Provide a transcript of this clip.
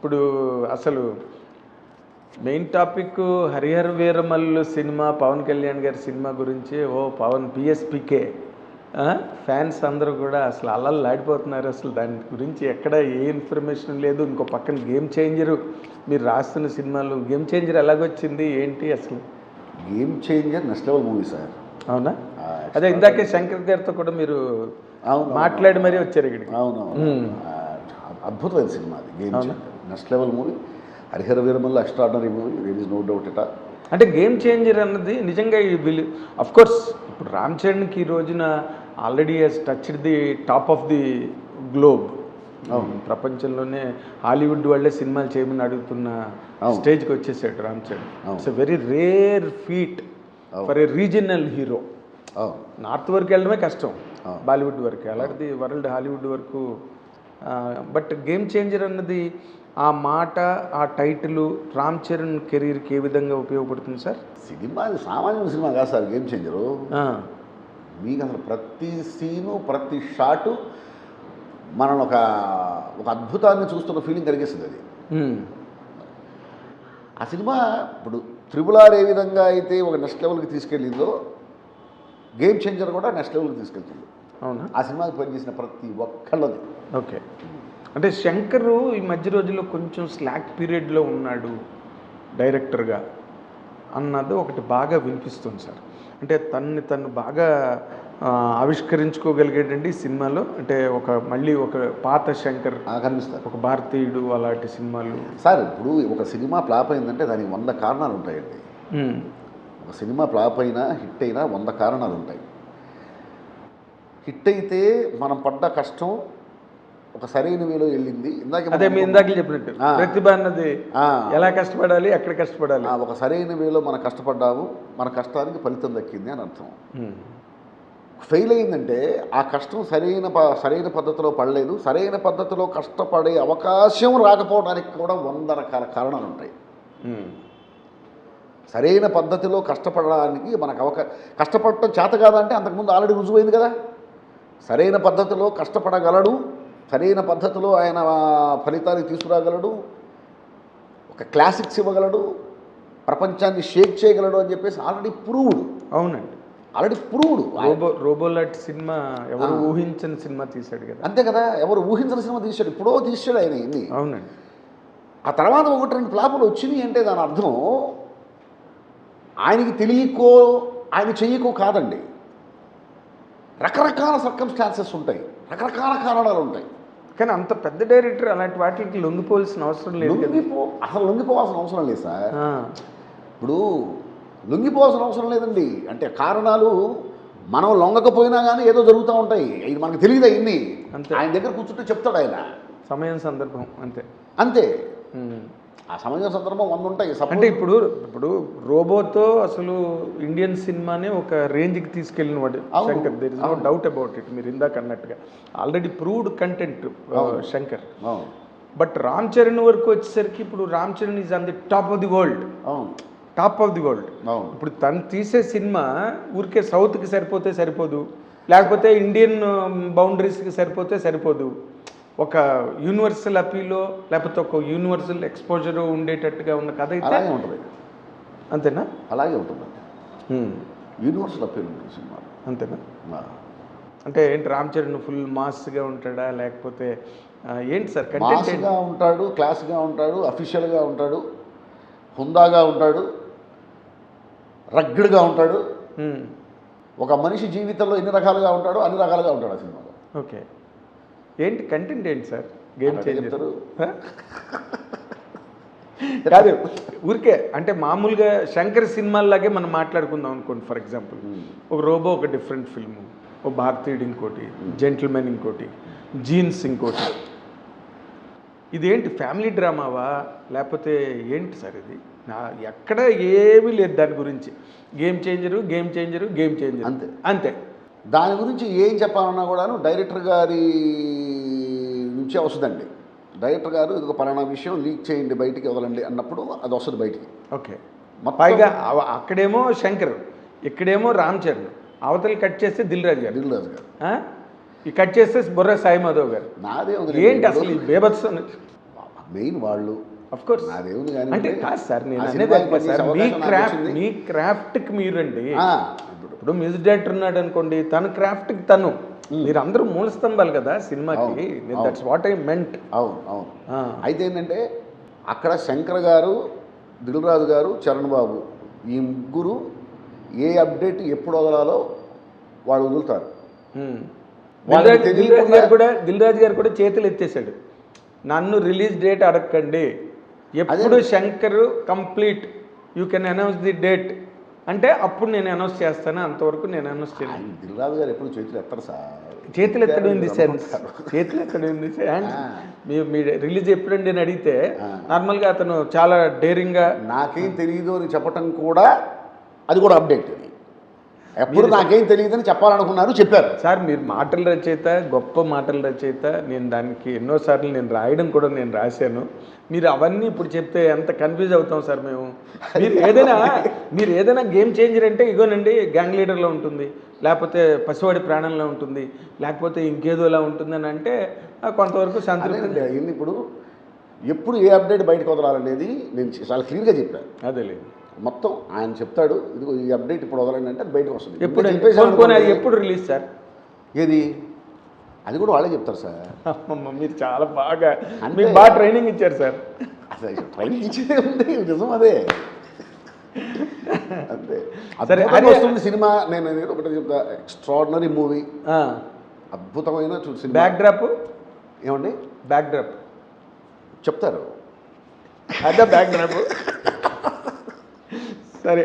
ఇప్పుడు అసలు main topic Harihara Veeramallu cinema, Pawan Kalyan గారి సినిమా గురించి పవన్ పిఎస్పికే ఫ్యాన్స్ అందరూ కూడా అసలు అల్లల్లాడిపోతున్నారు. అసలు దాని గురించి ఎక్కడ ఏ ఇన్ఫర్మేషన్ లేదు. ఇంకో పక్కన గేమ్ చేంజరు, మీరు రాస్తున్న సినిమాలు గేమ్ చేంజర్ ఎలాగొచ్చింది ఏంటి అసలు? Game changer next level movie sir. అవునా? అదే ఇందాకే శంకర్ గారితో కూడా మీరు మాట్లాడి మరీ వచ్చారు ఇక్కడికి. అవునవును, అద్భుతమైన సినిమా అది. Game changer next level movie. Harihara Veeramallu extraordinary movie, there is no doubt it. అంటే గేమ్ చేంజర్ అన్నది నిజంగా వీళ్ళు అఫ్కోర్స్ ఇప్పుడు రామ్ చరణ్కి ఈ రోజున already he's touched the top of the globe. ప్రపంచంలోనే హాలీవుడ్ వాళ్ళే సినిమాలు చేయమని అడుగుతున్న స్టేజ్కి వచ్చేసాడు Ram Charan. It's a very rare feat for a regional hero. North వరకు వెళ్ళడమే కష్టం, బాలీవుడ్ వరకు, అలాంటిది వరల్డ్ హాలీవుడ్ వరకు. బట్ గేమ్ చేంజర్ అన్నది ఆ మాట, ఆ టైటిల్ రామ్ చరణ్ కెరీర్కి ఏ విధంగా ఉపయోగపడుతుంది సార్? సినిమా అది సామాన్య సినిమా కాదు సార్ గేమ్ చేంజరు. మీకు అసలు ప్రతి సీను, ప్రతి షాటు మనం ఒక అద్భుతాన్ని చూస్తున్న ఫీలింగ్ కలిగిస్తుంది అది. ఆ సినిమా ఇప్పుడు త్రిబుల్ ఆర్ ఏ విధంగా అయితే ఒక నెక్స్ట్ లెవెల్కి తీసుకెళ్ళిందో, గేమ్ చేంజర్ కూడా నెక్స్ట్ లెవెల్కి తీసుకెళ్తుంది. అవునా? ఆ సినిమాకి పనిచేసిన ప్రతి ఒక్కళ్ళది. ఓకే. అంటే శంకర్ ఈ మధ్య రోజుల్లో కొంచెం స్లాక్ పీరియడ్లో ఉన్నాడు డైరెక్టర్గా అన్నది ఒకటి బాగా వినిపిస్తుంది సార్. అంటే తను బాగా ఆవిష్కరించుకోగలిగేటండి సినిమాలో. అంటే మళ్ళీ ఒక పాత శంకర్ కనిపిస్తారు, ఒక భారతీయుడు అలాంటి సినిమాలు. సార్ ఇప్పుడు ఒక సినిమా ఫ్లాప్ అయిందంటే దానికి 100 కారణాలు ఉంటాయండి. ఒక సినిమా ఫ్లాప్ అయినా హిట్ అయినా 100 కారణాలు ఉంటాయి. హిట్ అయితే మనం పడ్డ కష్టం ఒక సరైన వేలో వెళ్ళింది. అదే మీ ఇందాక చెప్పినట్టు ప్రతిభ అన్నది ఎలా కష్టపడాలి, ఎక్కడ కష్టపడాలి, ఒక సరైన వేలో మనం కష్టపడ్డాము, మన కష్టానికి ఫలితం దక్కింది అని అర్థం. ఫెయిల్ అయిందంటే ఆ కష్టం సరైన పద్ధతిలో పడలేదు, సరైన పద్ధతిలో కష్టపడే అవకాశం రాకపోవడానికి కూడా 100 రకాల కారణాలు ఉంటాయి. సరైన పద్ధతిలో కష్టపడడానికి మనకు కష్టపడటం చేత కాదంటే అంతకుముందు ఆల్రెడీ రుజువైంది కదా. సరైన పద్ధతిలో కష్టపడగలడు, సరైన పద్ధతిలో ఆయన ఫలితాన్ని తీసుకురాగలడు, ఒక క్లాసిక్స్ ఇవ్వగలడు, ప్రపంచాన్ని షేక్ చేయగలడు అని చెప్పేసి ఆల్రెడీ ప్రూవ్డ్. అవునండి, ఆల్రెడీ ప్రూవ్డ్. రోబోలాట్ సినిమా ఎవరు ఊహించని సినిమా తీశాడు కదా. అంతే కదా, ఎవరు ఊహించిన సినిమా తీశాడు, ఇప్పుడో తీసాడు ఆయన ఇన్ని. అవునండి. ఆ తర్వాత 1-2 ఫ్లాపులు వచ్చినాయి అంటే దాని అర్థం ఆయనకి తెలియకో ఆయన చెయ్యకో కాదండి. రకరకాల సర్కమ్స్టాన్సెస్ ఉంటాయి, రకరకాల కారణాలు ఉంటాయి. కానీ అంత పెద్ద డైరెక్టర్ అలాంటి వాటికి లొంగిపోవాల్సిన అవసరం లేదు. అసలు లొంగిపోవాల్సిన అవసరం లేదు సార్. ఇప్పుడు లొంగిపోవాల్సిన అవసరం లేదండి. అంటే కారణాలు మనం లొంగకపోయినా కానీ ఏదో జరుగుతూ ఉంటాయి, ఇది మనకు తెలియదు. ఇన్ని ఆయన దగ్గర కూర్చుంటే చెప్తాడు ఆయన, సమయం సందర్భం అంతే అంతే. ఆ సమయం సందర్భం 100 ఉంటాయి. అంటే ఇప్పుడు రోబోతో అసలు ఇండియన్ సినిమానే ఒక రేంజ్కి తీసుకెళ్ళిన వాడు Shankar. There is no doubt about it. మీరు ఇందాక అన్నట్టుగా already proved content Shankar. But Ram Charan వరకు వచ్చేసరికి ఇప్పుడు Ram Charan is on the top of the world. Top of the world. ఇప్పుడు తను తీసే సినిమా ఊరికే సౌత్కి సరిపోదు, లేకపోతే ఇండియన్ బౌండరీస్కి సరిపోదు. ఒక యూనివర్సల్ అపీలో లేకపోతే ఒక యూనివర్సల్ ఎక్స్పోజర్ ఉండేటట్టుగా ఉన్న కథ అయితే ఉంటుంది. అంతేనా? అలాగే ఉంటుంది. యూనివర్సల్ అపీల్ ఉంటుంది సినిమా. అంతేనా? అంటే ఏంటి, రామ్ చరణ్ ఫుల్ మాస్గా ఉంటాడా, లేకపోతే ఏంటి సార్? మాస్గా ఉంటాడు, క్లాస్గా ఉంటాడు, అఫీషియల్గా ఉంటాడు, హుందాగా ఉంటాడు, రగ్గిడ్గా ఉంటాడు. ఒక మనిషి జీవితంలో ఎన్ని రకాలుగా ఉంటాడో అన్ని రకాలుగా ఉంటాడు ఆ సినిమాలో. ఓకే. ఏంటి కంటెంట్ ఏంటి సార్ గేమ్ చేంజర్? కాదు, ఊరికే అంటే మామూలుగా శంకర్ సినిమాల్లాగే మనం మాట్లాడుకుందాం అనుకోండి. ఫర్ ఎగ్జాంపుల్ ఒక రోబో ఒక డిఫరెంట్ ఫిల్ము, ఒక భారతీయుడు ఇంకోటి, జెంటిల్మెన్ ఇంకోటి, జీన్స్ ఇంకోటి. ఇదేంటి ఫ్యామిలీ డ్రామావా లేకపోతే ఏంటి సార్ ఇది? ఎక్కడ ఏమీ లేదు దాని గురించి. గేమ్ చేంజరు అంతే అంతే. దాని గురించి ఏం చెప్పాలన్నా కూడాను డైరెక్టర్ గారి నుంచే వస్తుందండి. డైరెక్టర్ గారు ఇది ఒక పలానా విషయం లీక్ చేయండి, బయటికి వదలండి అన్నప్పుడు అది వస్తుంది బయటికి. ఓకే. పైగా అక్కడేమో శంకర్, ఇక్కడేమో రామ్ చరణ్, అవతలు కట్ చేస్తే దిల్ రాజు గారు, ఈ కట్ చేస్తే బుర్ర సాయి మాధవ్ గారు. నాదే ఏంటి అసలు ఈ బేబత్సం? మెయిన్ వాళ్ళు అఫ్ కోర్స్ నాదేముంది కానీ అంటే కాదు సార్ నేను ఆ అనేది సినిమాకి అట్లా సార్ పనిచేసే అవకాశం నాకు వచ్చింది. మీ క్రాఫ్ట్కి మీరండి ఆ, ఇప్పుడు మ్యూజిక్ డైరెక్టర్ ఉన్నాడు అనుకోండి తన క్రాఫ్ట్కి తను మీరు అందరూ మూల స్తంభాలు కదా సినిమాకి దట్స్ వాట్ ఐ మెంట్. అవును అవును అయితే ఏంటంటే అక్కడ శంకర్ గారు, దిల్ రాజు గారు, చరణ్ బాబు ఈ ముగ్గురు ఏ అప్డేట్ ఎప్పుడు వదలాలో వాళ్ళు వదులుతారు. వాళ్ళకి దిల్ రాజు గారు కూడా చేతులు ఎత్తేసాడు, నన్ను రిలీజ్ డేట్ అడగండి, ఎప్పుడు Shankar complete you can announce the date అంటే అప్పుడు నేను అనౌన్స్ చేస్తాను, అంతవరకు నేను అనౌన్స్ చేయను. దిల్ రాజు గారు ఎప్పుడు చేతులు ఎత్తారు సార్. చేతులు ఎత్తడం ఇన్ ది సెన్స్, చేతులు ఎత్తడం in the sense me release ఎప్పుడండి అని అడిగితే నార్మల్గా అతను చాలా డేరింగ్గా నాకేం తెలియదు అని చెప్పటం కూడా అది కూడా అప్డేట్. ఎప్పుడు నాకేం తెలియదని చెప్పాలనుకున్నారు, చెప్పారు. సార్ మీరు మాటల రచయిత, గొప్ప మాటల రచయిత, నేను దానికి ఎన్నోసార్లు నేను రాయడం కూడా నేను రాశాను. మీరు అవన్నీ ఇప్పుడు చెప్తే ఎంత కన్ఫ్యూజ్ అవుతాం సార్ మేము. మీరు ఏదైనా గేమ్ చేంజర్ అంటే ఇగోనండి గ్యాంగ్ లీడర్లో ఉంటుంది, లేకపోతే పసివాడి ప్రాణంలో ఉంటుంది, లేకపోతే ఇంకేదోలా ఉంటుందని అంటే కొంతవరకు సంతృప్తి. అయింది ఇప్పుడు ఎప్పుడు ఏ అప్డేట్ బయటకు వదలాలనేది నేను చాలా క్లియర్గా చెప్పాను. అదేలేదు మొత్తం ఆయన చెప్తాడు, ఇదిగో ఈ అప్డేట్ ఇప్పుడు వదలండి అంటే అది బయటకు వస్తుంది. ఎప్పుడు ఎప్పుడు రిలీజ్ సార్? ఏది అది కూడా వాళ్ళే చెప్తారు సార్. అమ్మమ్మ మీరు చాలా బాగా మీకు బాగా ట్రైనింగ్ ఇచ్చారు సార్. అసలు ట్రైనింగ్ ఇచ్చేదే ఉంది, నిజం అదే. అంతే సరే వస్తుంది సినిమా. నేను ఒకటి చెప్తా, ఎక్స్ట్రాడినరీ మూవీ, అద్భుతమైన సినిమా. బ్యాక్ డ్రాప్ ఏమండి? బ్యాక్ డ్రాప్ చెప్తారు, అదే బ్యాక్ డ్రాప్. సరే